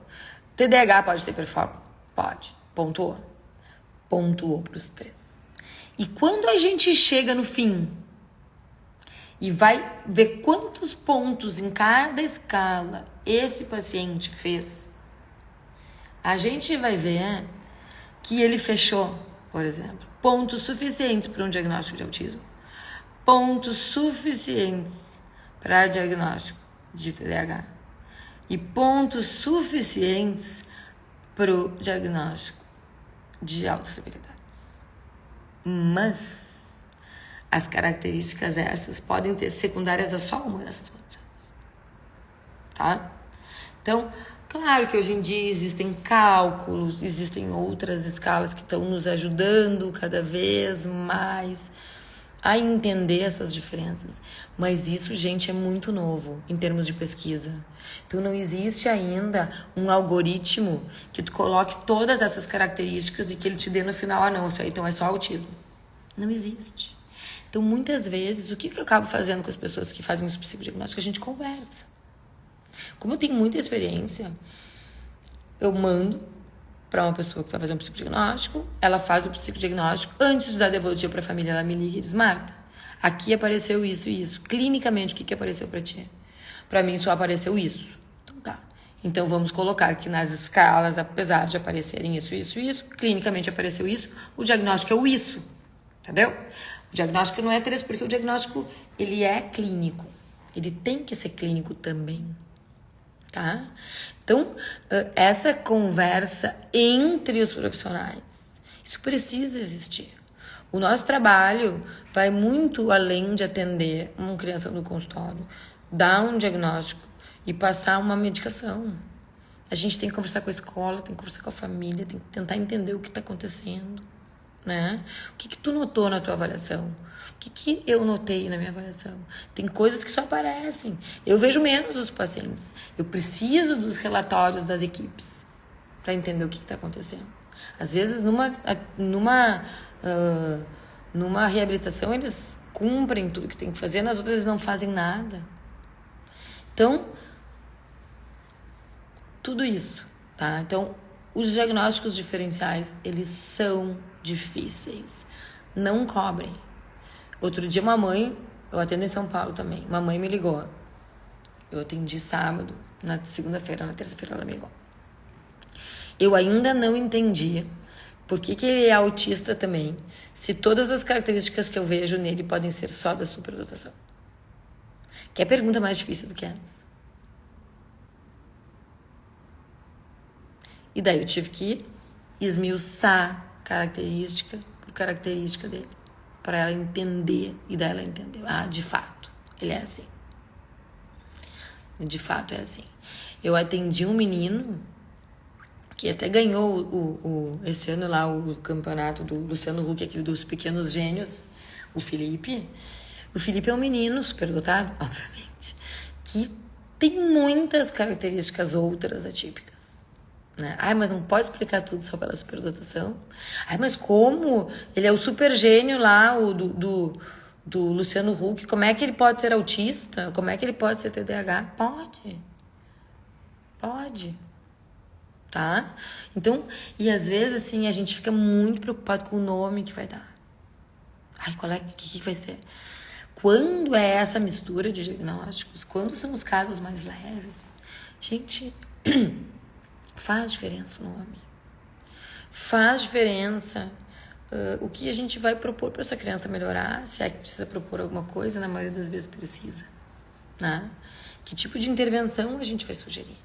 TDAH pode ter hiperfoco? Pode. Pontuou. Pontuou para os três. E quando a gente chega no fim e vai ver quantos pontos em cada escala esse paciente fez, a gente vai ver que ele fechou, por exemplo, pontos suficientes para um diagnóstico de autismo, pontos suficientes para diagnóstico de TDAH e pontos suficientes para o diagnóstico de autossabilidade. Mas as características essas podem ter secundárias a só uma dessas condições, tá? Então, claro que hoje em dia existem cálculos, existem outras escalas que estão nos ajudando cada vez mais a entender essas diferenças. Mas isso, gente, é muito novo em termos de pesquisa. Então, não existe ainda um algoritmo que tu coloque todas essas características e que ele te dê no final, não, isso aí então é só autismo. Não existe. Então, muitas vezes, o que eu acabo fazendo com as pessoas que fazem esse psicodiagnóstico? A gente conversa. Como eu tenho muita experiência, eu mando para uma pessoa que vai fazer um psicodiagnóstico, ela faz o psicodiagnóstico, antes de dar devolutiva para a família, ela me liga e diz: Marta, aqui apareceu isso e isso. Clinicamente, o que apareceu para ti? Para mim só apareceu isso. Então tá. Então vamos colocar que nas escalas, apesar de aparecerem isso, clinicamente apareceu isso, o diagnóstico é o isso. Entendeu? O diagnóstico não é 3, porque o diagnóstico, ele é clínico. Ele tem que ser clínico também. Tá? Então, essa conversa entre os profissionais, isso precisa existir. O nosso trabalho vai muito além de atender uma criança no consultório, dar um diagnóstico e passar uma medicação. A gente tem que conversar com a escola, tem que conversar com a família, tem que tentar entender o que está acontecendo, né? O que tu notou na tua avaliação? O que eu notei na minha avaliação? Tem coisas que só aparecem. Eu vejo menos os pacientes. Eu preciso dos relatórios das equipes para entender o que está acontecendo. Às vezes, numa reabilitação, eles cumprem tudo que tem que fazer, nas outras eles não fazem nada. Então, tudo isso, tá? Então, os diagnósticos diferenciais, eles são difíceis. Não cobrem. Outro dia uma mãe, eu atendo em São Paulo também, uma mãe me ligou. Eu atendi sábado, na segunda-feira, na terça-feira ela me ligou. Eu ainda não entendi por que ele é autista também, se todas as características que eu vejo nele podem ser só da superdotação. Que é pergunta mais difícil do que essa. E daí eu tive que esmiuçar característica por característica dele, para ela entender, e daí ela entendeu. Ah, de fato, ele é assim. De fato é assim. Eu atendi um menino que até ganhou esse ano lá o campeonato do Luciano Huck, aquele dos pequenos gênios, o Felipe. O Felipe é um menino superdotado, obviamente, que tem muitas características outras atípicas. Né? Ai, mas não pode explicar tudo só pela superdotação. Ai, mas como? Ele é o super gênio lá, do Luciano Huck. Como é que ele pode ser autista? Como é que ele pode ser TDAH? Pode. Tá? Então, e às vezes, assim, a gente fica muito preocupado com o nome que vai dar. Ai, o que vai ser? Quando é essa mistura de diagnósticos, quando são os casos mais leves, gente... Faz diferença o nome. Faz diferença o que a gente vai propor para essa criança melhorar, se é que precisa propor alguma coisa, na maioria das vezes precisa, né? Que tipo de intervenção a gente vai sugerir?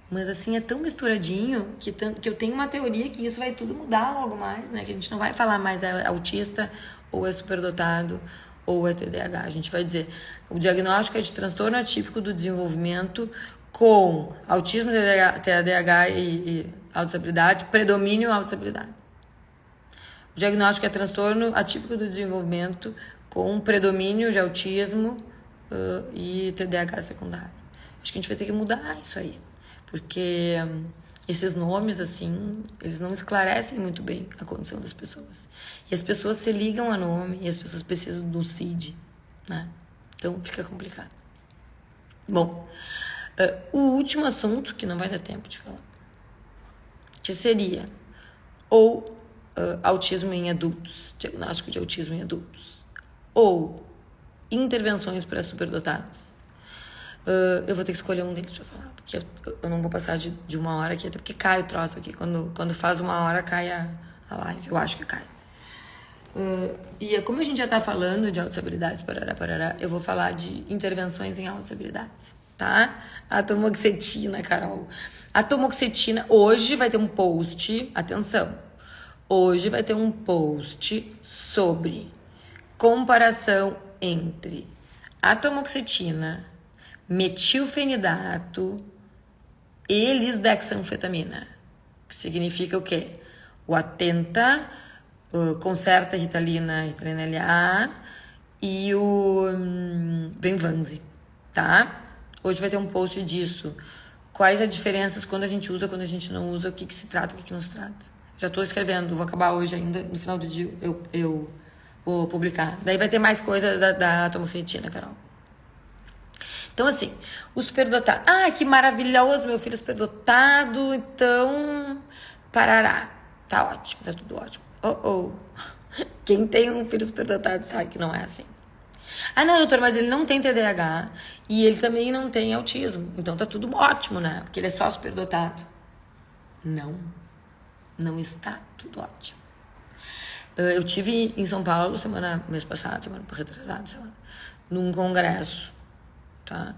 Mas assim, é tão misturadinho que eu tenho uma teoria que isso vai tudo mudar logo mais, né? Que a gente não vai falar mais é autista, ou é superdotado, ou é TDAH. A gente vai dizer, o diagnóstico é de transtorno atípico do desenvolvimento com autismo, TDAH e autodisabilidade, predomínio autodisabilidade. O diagnóstico é transtorno atípico do desenvolvimento com predomínio de autismo e TDAH secundário. Acho que a gente vai ter que mudar isso aí, porque esses nomes, assim, eles não esclarecem muito bem a condição das pessoas. E as pessoas se ligam a nome e as pessoas precisam do CID, né? Então fica complicado. Bom, o último assunto, que não vai dar tempo de falar, que seria ou autismo em adultos, diagnóstico de autismo em adultos, ou intervenções para superdotados. Eu vou ter que escolher um deles para falar, porque eu não vou passar de 1 hora aqui, até porque cai o troço aqui. Quando faz 1 hora, cai a live. Eu acho que cai. E como a gente já tá falando de autodisabilidades, parará, eu vou falar de intervenções em autodisabilidades, tá? A tamoxetina, Carol. A tamoxetina, hoje vai ter um post, atenção, hoje vai ter um post sobre comparação entre a tamoxetina, metilfenidato e lisdexanfetamina, que significa o quê? O Atenta, Concerta, Ritalina LA e o Venvanse, tá? Hoje vai ter um post disso. Quais as diferenças quando a gente usa, quando a gente não usa, o que se trata, o que não se trata. Já tô escrevendo, vou acabar hoje ainda, no final do dia eu vou publicar. Daí vai ter mais coisa da tamoxetina, Carol. Então, assim, o superdotado. Ah, que maravilhoso, meu filho é superdotado, então, parará. Tá ótimo, tá tudo ótimo. Quem tem um filho superdotado sabe que não é assim. Ah, não, doutor, mas ele não tem TDAH e ele também não tem autismo. Então tá tudo ótimo, né? Porque ele é só superdotado. Não está tudo ótimo. Eu tive em São Paulo mês passado, semana retrasada, sei lá, num congresso, tá?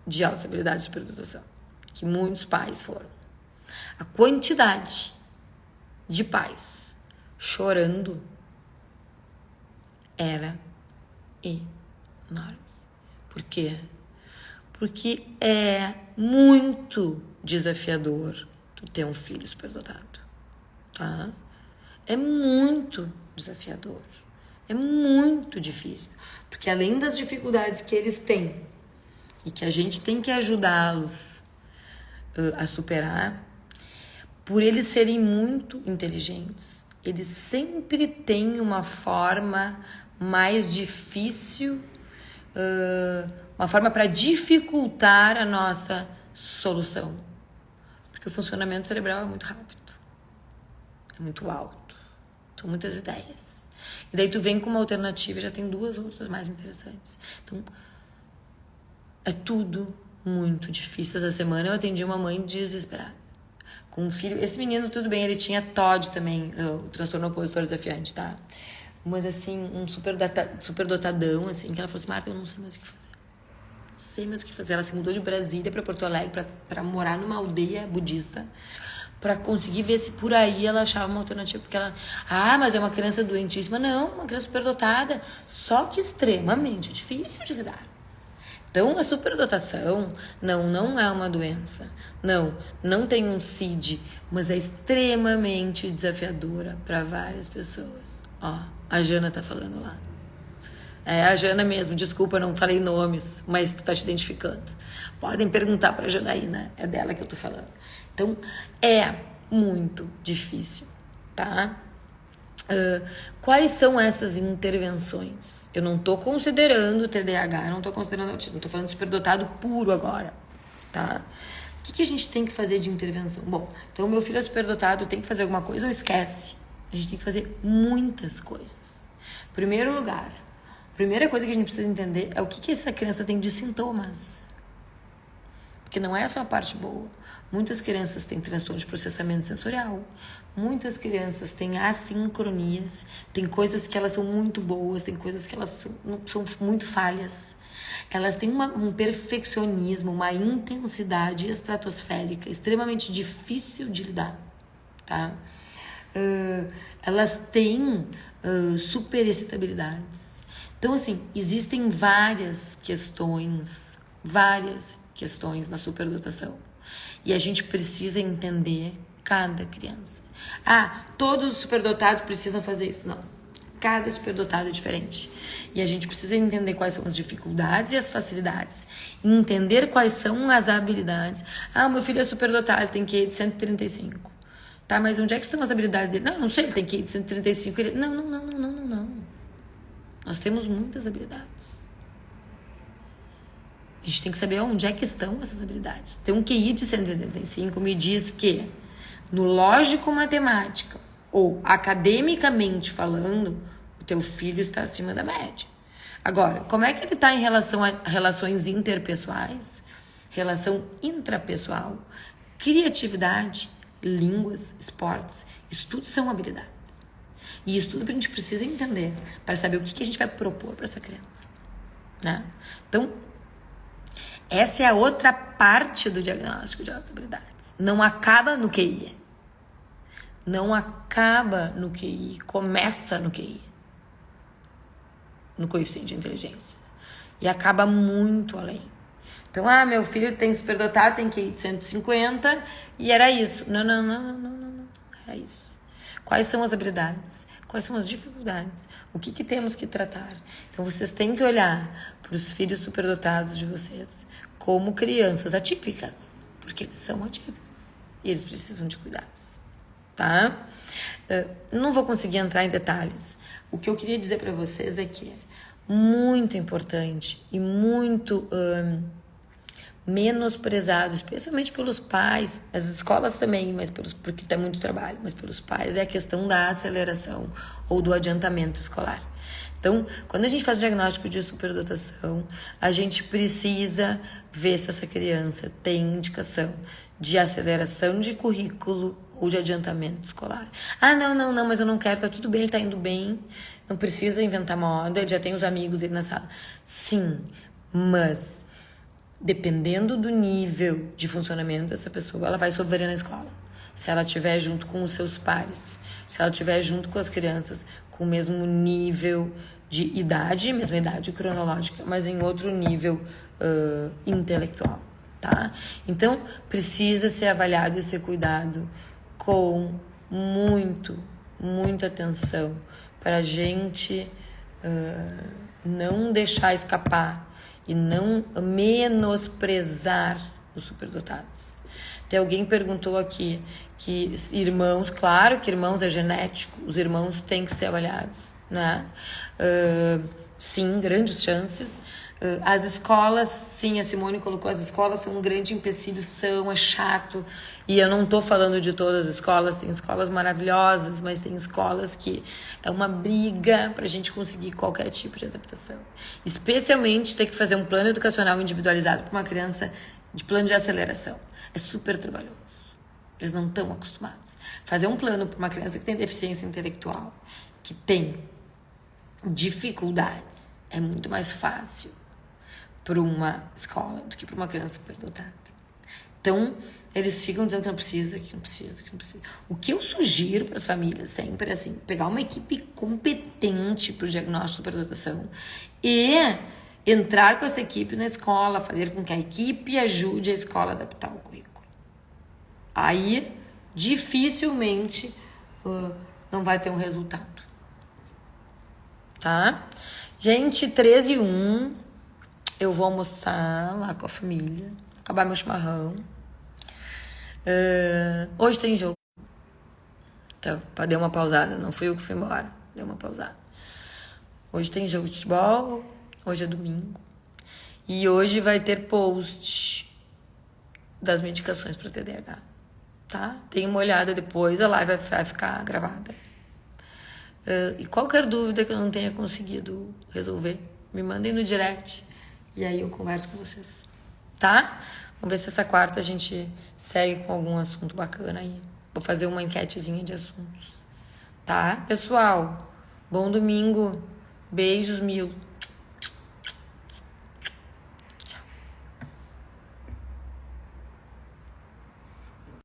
De autodisabilidade e superdotação, que muitos pais foram. A quantidade de pais chorando era enorme. Por quê? Porque é muito desafiador tu ter um filho superdotado, tá? É muito desafiador. É muito difícil. Porque além das dificuldades que eles têm e que a gente tem que ajudá-los a superar, por eles serem muito inteligentes, eles sempre têm uma forma mais difícil, uma forma para dificultar a nossa solução. Porque o funcionamento cerebral é muito rápido, é muito alto, são muitas ideias. E daí tu vem com uma alternativa e já tem 2 outras mais interessantes. Então, é tudo muito difícil. Essa semana eu atendi uma mãe desesperada, com um filho. Esse menino, tudo bem, ele tinha TOD também, o transtorno opositor desafiante, tá? Mas assim, um superdotadão, assim, que ela falou assim, Marta, eu não sei mais o que fazer. Não sei mais o que fazer. Ela se mudou de Brasília pra Porto Alegre pra morar numa aldeia budista, pra conseguir ver se por aí ela achava uma alternativa, porque ela, mas é uma criança doentíssima. Não, uma criança superdotada, só que extremamente difícil de lidar. Então, a superdotação não é uma doença. Não tem um CID, mas é extremamente desafiadora para várias pessoas. Ó, a Jana tá falando lá. É a Jana mesmo, desculpa, não falei nomes, mas tu tá te identificando. Podem perguntar pra Janaína, é dela que eu tô falando. Então, é muito difícil, tá? Quais são essas intervenções? Eu não tô considerando TDAH, eu não tô considerando autismo, tô falando de superdotado puro agora, tá? O que a gente tem que fazer de intervenção? Bom, então o meu filho é superdotado, tem que fazer alguma coisa ou esquece? A gente tem que fazer muitas coisas. Primeiro lugar, a primeira coisa que a gente precisa entender é o que essa criança tem de sintomas. Porque não é só a parte boa. Muitas crianças têm transtorno de processamento sensorial. Muitas crianças têm assincronias. Tem coisas que elas são muito boas, tem coisas que elas são muito falhas. Elas têm um perfeccionismo, uma intensidade estratosférica, extremamente difícil de lidar, tá? Elas têm superexcitabilidades. Então, assim, existem várias questões na superdotação. E a gente precisa entender cada criança. Todos os superdotados precisam fazer isso. Não. Cada superdotado é diferente. E a gente precisa entender quais são as dificuldades e as facilidades. Entender quais são as habilidades. Meu filho é superdotado, tem QI de 135. Tá, mas onde é que estão as habilidades dele? Não sei, ele tem QI de 135. Não. Nós temos muitas habilidades. A gente tem que saber onde é que estão essas habilidades. Ter um QI de 185 me diz que, no lógico-matemática ou academicamente falando, o teu filho está acima da média. Agora, como é que ele está em relação a relações interpessoais, relação intrapessoal, criatividade, línguas, esportes? Isso tudo são habilidades. E isso tudo a gente precisa entender para saber o que a gente vai propor para essa criança, né? Então, essa é a outra parte do diagnóstico de altas habilidades. Não acaba no QI. Não acaba no QI. Começa no QI. No coeficiente de inteligência. E acaba muito além. Então, meu filho tem superdotado, tem QI de 150 e era isso. Não. Era isso. Quais são as habilidades? Quais são as dificuldades? O que temos que tratar? Então, vocês têm que olhar para os filhos superdotados de vocês como crianças atípicas, porque eles são atípicos e eles precisam de cuidados, tá? Não vou conseguir entrar em detalhes. O que eu queria dizer para vocês é que é muito importante e muito menosprezado, especialmente pelos pais, as escolas também, mas porque tem muito trabalho, mas pelos pais, é a questão da aceleração ou do adiantamento escolar. Então, quando a gente faz o diagnóstico de superdotação, a gente precisa ver se essa criança tem indicação de aceleração de currículo ou de adiantamento escolar. Não, mas eu não quero, tá tudo bem, ele tá indo bem, não precisa inventar moda, já tem os amigos dele na sala. Sim, mas dependendo do nível de funcionamento dessa pessoa, ela vai sofrer na escola. Se ela estiver junto com os seus pares, se ela estiver junto com as crianças com o mesmo nível de idade, mesma idade cronológica, mas em outro nível intelectual, tá? Então, precisa ser avaliado e ser cuidado com muita atenção para a gente não deixar escapar e não menosprezar os superdotados. Tem alguém que perguntou aqui que irmãos, claro que irmãos é genético, os irmãos têm que ser avaliados, né? Sim, grandes chances. As escolas, sim, a Simone colocou, as escolas são um grande empecilho, é chato. E eu não estou falando de todas as escolas, tem escolas maravilhosas, mas tem escolas que é uma briga para a gente conseguir qualquer tipo de adaptação. Especialmente ter que fazer um plano educacional individualizado para uma criança de plano de aceleração. É super trabalhoso. Eles não estão acostumados. Fazer um plano para uma criança que tem deficiência intelectual, que tem dificuldades, é muito mais fácil para uma escola do que para uma criança superdotada. Então, eles ficam dizendo que não precisa. O que eu sugiro para as famílias sempre é assim, pegar uma equipe competente para o diagnóstico de superdotação e entrar com essa equipe na escola, fazer com que a equipe ajude a escola a adaptar o currículo. Aí, dificilmente, não vai ter um resultado. Tá? Gente, 13h01, eu vou almoçar lá com a família, acabar meu chimarrão. Hoje tem jogo. Então, dei uma pausada, não fui eu que fui embora, dei uma pausada. Hoje tem jogo de futebol, hoje é domingo. E hoje vai ter post das medicações para TDAH, tá? Tem uma olhada depois, a live vai ficar gravada. E qualquer dúvida que eu não tenha conseguido resolver, me mandem no direct e aí eu converso com vocês, tá? Vamos ver se essa quarta a gente segue com algum assunto bacana aí. Vou fazer uma enquetezinha de assuntos. Tá? Pessoal, bom domingo. Beijos mil.